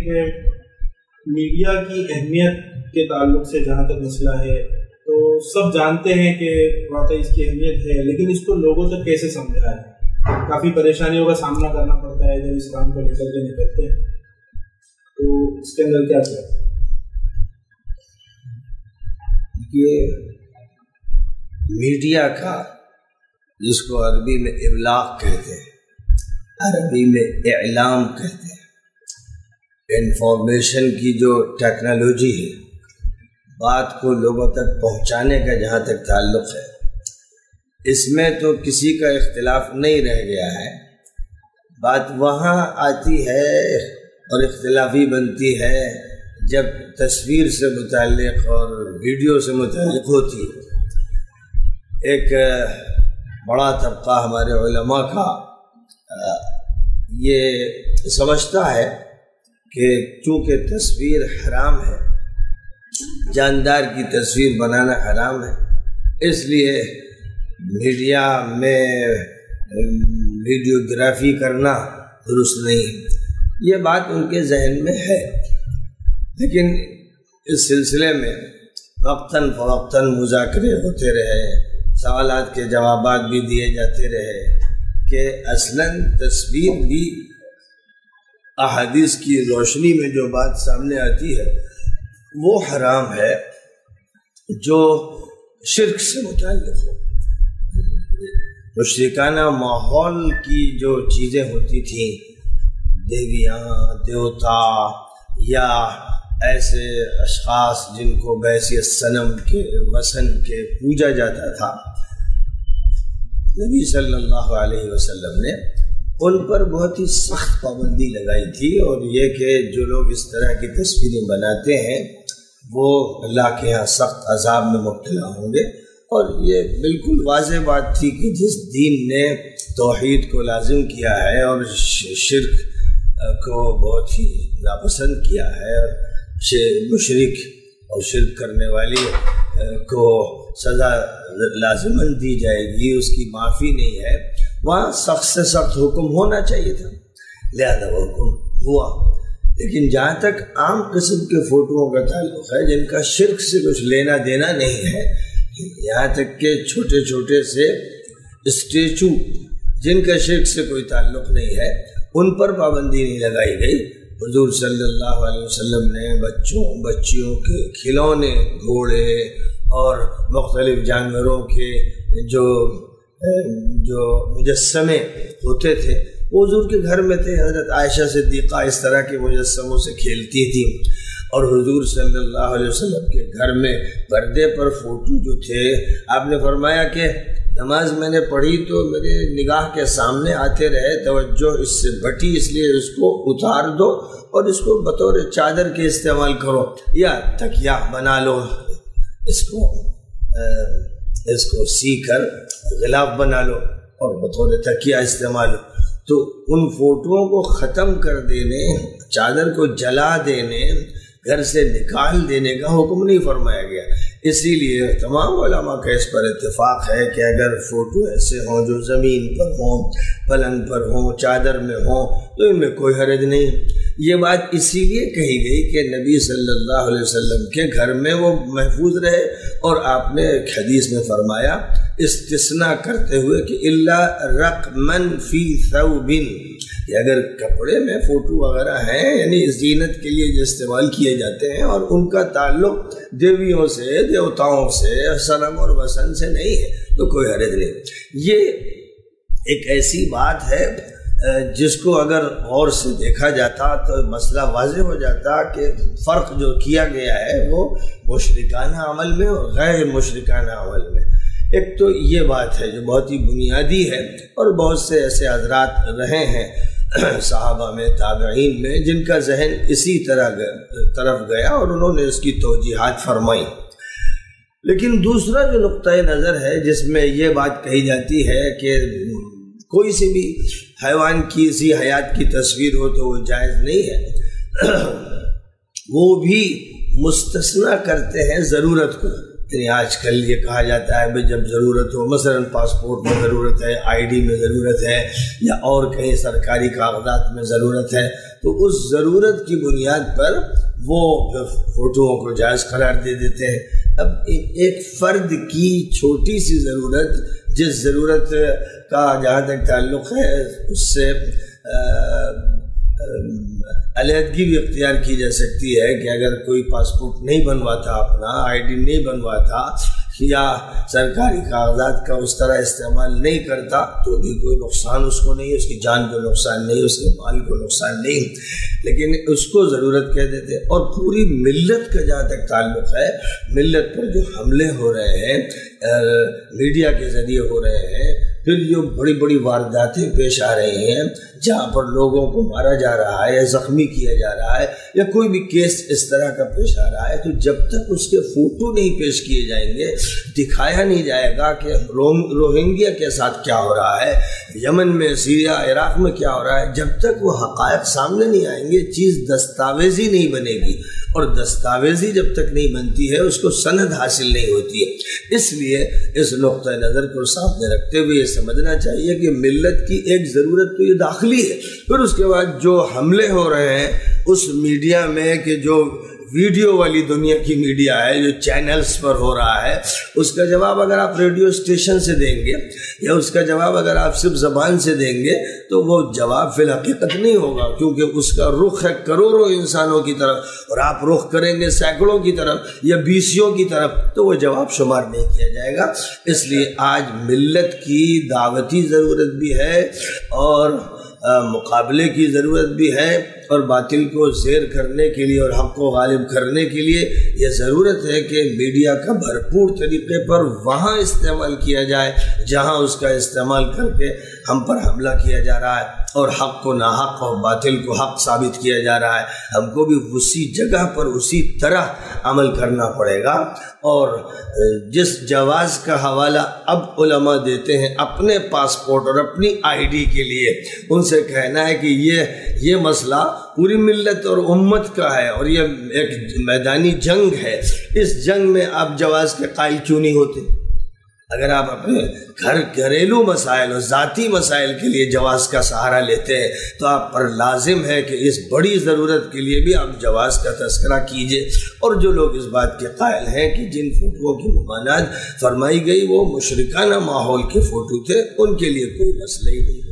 کہ میڈیا کی اہمیت کے تعلق سے جہاں تک مسئلہ ہے تو سب جانتے ہیں کہ واقعی اس کی اہمیت ہے، لیکن اس کو لوگوں تک کیسے سمجھا ہے؟ کافی پریشانیوں کا سامنا کرنا پڑتا ہے جب اس کام کو لے کر کے نکلتے ہیں، تو اس کے اندر کیا ہے؟ یہ میڈیا کا، جس کو عربی میں ابلاغ کہتے ہیں، عربی میں اعلام کہتے ہیں، انفارمیشن کی جو ٹیکنالوجی ہے، بات کو لوگوں تک پہنچانے کا جہاں تک تعلق ہے، اس میں تو کسی کا اختلاف نہیں رہ گیا ہے۔ بات وہاں آتی ہے اور اختلافی بنتی ہے جب تصویر سے متعلق اور ویڈیو سے متعلق ہوتی ہے۔ ایک بڑا طبقہ ہمارے علماء کا یہ سمجھتا ہے کہ چونکہ تصویر حرام ہے، جاندار کی تصویر بنانا حرام ہے، اس لیے میڈیا میں ویڈیوگرافی کرنا درست نہیں۔ یہ بات ان کے ذہن میں ہے، لیکن اس سلسلے میں وقتاً فوقتاً مذاکرے ہوتے رہے، سوالات کے جوابات بھی دیے جاتے رہے کہ اصلاً تصویر بھی احادیث کی روشنی میں جو بات سامنے آتی ہے وہ حرام ہے جو شرک سے متعلق ہو۔ مشرکانہ ماحول کی جو چیزیں ہوتی تھیں، دیویاں، دیوتا یا ایسے اشخاص جن کو بیسی صنم کے وثن کے پوجا جاتا تھا، نبی صلی اللہ علیہ وسلم نے ان پر بہت ہی سخت پابندی لگائی تھی، اور یہ کہ جو لوگ اس طرح کی تصویریں بناتے ہیں وہ اللہ کے ہاں سخت عذاب میں مبتلا ہوں گے۔ اور یہ بالکل واضح بات تھی کہ جس دین نے توحید کو لازم کیا ہے اور شرک کو بہت ہی ناپسند کیا ہے، مشرک اور شرک کرنے والی کو سزا لازماً دی جائے گی، اس کی معافی نہیں ہے، وہاں سخت سے سخت حکم ہونا چاہیے تھا، لہذا وہ حکم ہوا۔ لیکن جہاں تک عام قسم کے فوٹوؤں کا تعلق ہے جن کا شرک سے کچھ لینا دینا نہیں ہے، یہاں تک کہ چھوٹے چھوٹے سے اسٹیچو جن کا شرک سے کوئی تعلق نہیں ہے، ان پر پابندی نہیں لگائی گئی۔ حضور صلی اللہ علیہ وسلم نے بچیوں کے کھلونے، گھوڑے اور مختلف جانوروں کے جو مجسمے ہوتے تھے وہ حضور کے گھر میں تھے۔ حضرت عائشہ صدیقہ اس طرح کے مجسموں سے کھیلتی تھی، اور حضور صلی اللہ علیہ وسلم کے گھر میں پردے پر فوٹو جو تھے، آپ نے فرمایا کہ نماز میں نے پڑھی تو میرے نگاہ کے سامنے آتے رہے، توجہ اس سے بٹی، اس لیے اس کو اتار دو اور اس کو بطور چادر کے استعمال کرو، یا تکیہ بنا لو، اس کو سی کر غلاف بنا لو اور بطور تکیہ استعمال ہو۔ تو ان فوٹوؤں کو ختم کر دینے، چادر کو جلا دینے، گھر سے نکال دینے کا حکم نہیں فرمایا گیا۔ اسی لیے تمام علماء کا اس پر اتفاق ہے کہ اگر فوٹو ایسے ہوں جو زمین پر ہوں، پلنگ پر ہوں، چادر میں ہوں، تو ان میں کوئی حرج نہیں۔ یہ بات اسی لیے کہی گئی کہ نبی صلی اللہ علیہ وسلم کے گھر میں وہ محفوظ رہے، اور آپ نے ایک حدیث میں فرمایا استثناء کرتے ہوئے کہ اللہ رقمن فی ثوب، کہ اگر کپڑے میں فوٹو وغیرہ ہیں، یعنی زینت کے لیے جو استعمال کیے جاتے ہیں، اور ان کا تعلق دیویوں سے، دیوتاؤں سے، صنم اور وثن سے نہیں ہے، تو کوئی حرج نہیں۔ یہ ایک ایسی بات ہے جس کو اگر غور سے دیکھا جاتا تو مسئلہ واضح ہو جاتا کہ فرق جو کیا گیا ہے وہ مشرکانہ عمل میں اور غیر مشرکانہ عمل میں۔ ایک تو یہ بات ہے جو بہت ہی بنیادی ہے، اور بہت سے ایسے حضرات رہے ہیں صحابہ میں، تابعین میں، جن کا ذہن اسی طرف گیا اور انہوں نے اس کی توجیحات فرمائی۔ لیکن دوسرا جو نقطۂ نظر ہے جس میں یہ بات کہی جاتی ہے کہ کوئی سی بھی حیوان کی سی حیات کی تصویر ہو تو وہ جائز نہیں ہے، وہ بھی مستثنیٰ کرتے ہیں ضرورت کو، یعنی آج کل یہ کہا جاتا ہے جب ضرورت ہو، مثلاً پاسپورٹ میں ضرورت ہے، آئی ڈی میں ضرورت ہے، یا اور کہیں سرکاری کاغذات میں ضرورت ہے، تو اس ضرورت کی بنیاد پر وہ فوٹوؤں کو جائز قرار دے دیتے ہیں۔ اب ایک فرد کی چھوٹی سی ضرورت، جس ضرورت کا جہاں تک تعلق ہے اس سے علیحدگی بھی اختیار کی جا سکتی ہے کہ اگر کوئی پاسپورٹ نہیں بنواتا، اپنا آئی ڈی نہیں بنواتا، یا سرکاری کاغذات کا اس طرح استعمال نہیں کرتا، تو بھی کوئی نقصان اس کو نہیں، اس کی جان کو نقصان نہیں، اس کے مال کو نقصان نہیں، لیکن اس کو ضرورت کہہ دیتے۔ اور پوری ملت کا جہاں تک تعلق ہے، ملت پر جو حملے ہو رہے ہیں میڈیا کے ذریعے ہو رہے ہیں، پھر جو بڑی بڑی وارداتیں پیش آ رہی ہیں جہاں پر لوگوں کو مارا جا رہا ہے یا زخمی کیا جا رہا ہے، یا کوئی بھی کیس اس طرح کا پیش آ رہا ہے، تو جب تک اس کے فوٹو نہیں پیش کیے جائیں گے، دکھایا نہیں جائے گا کہ روہنگیا کے ساتھ کیا ہو رہا ہے، یمن میں، سیریا، عراق میں کیا ہو رہا ہے، جب تک وہ حقائق سامنے نہیں آئیں گے، چیز دستاویزی نہیں بنے گی، اور دستاویزی جب تک نہیں بنتی ہے اس کو سند حاصل نہیں ہوتی ہے۔ اس لیے اس نقطۂ نظر کو سامنے رکھتے ہوئے یہ سمجھنا چاہیے کہ ملت کی ایک ضرورت تو یہ داخلی ہے، پھر اس کے بعد جو حملے ہو رہے ہیں اس میڈیا میں، کہ جو ویڈیو والی دنیا کی میڈیا ہے، جو چینلز پر ہو رہا ہے، اس کا جواب اگر آپ ریڈیو اسٹیشن سے دیں گے، یا اس کا جواب اگر آپ صرف زبان سے دیں گے، تو وہ جواب فی الحقیقت نہیں ہوگا، کیونکہ اس کا رخ ہے کروڑوں انسانوں کی طرف، اور آپ رخ کریں گے سینکڑوں کی طرف یا بیسیوں کی طرف، تو وہ جواب شمار نہیں کیا جائے گا۔ اس لیے آج ملت کی دعوتی ضرورت بھی ہے، اور مقابلے کی ضرورت بھی ہے، اور باطل کو زیر کرنے کے لیے اور حق کو غالب کرنے کے لیے یہ ضرورت ہے کہ میڈیا کا بھرپور طریقے پر وہاں استعمال کیا جائے جہاں اس کا استعمال کر کے ہم پر حملہ کیا جا رہا ہے، اور حق کو ناحق اور باطل کو حق ثابت کیا جا رہا ہے۔ ہم کو بھی اسی جگہ پر اسی طرح عمل کرنا پڑے گا، اور جس جواز کا حوالہ اب علماء دیتے ہیں اپنے پاسپورٹ اور اپنی آئی ڈی کے لیے، ان سے کہنا ہے کہ یہ مسئلہ پوری ملت اور امت کا ہے، اور یہ ایک میدانی جنگ ہے، اس جنگ میں آپ جواز کے قائل کیوں نہیں ہوتے؟ اگر آپ اپنے گھریلو مسائل اور ذاتی مسائل کے لیے جواز کا سہارا لیتے ہیں، تو آپ پر لازم ہے کہ اس بڑی ضرورت کے لیے بھی آپ جواز کا تذکرہ کیجئے۔ اور جو لوگ اس بات کے قائل ہیں کہ جن فوٹوؤں کی ممانعت فرمائی گئی وہ مشرکانہ ماحول کے فوٹو تھے، ان کے لیے کوئی مسئلہ ہی نہیں۔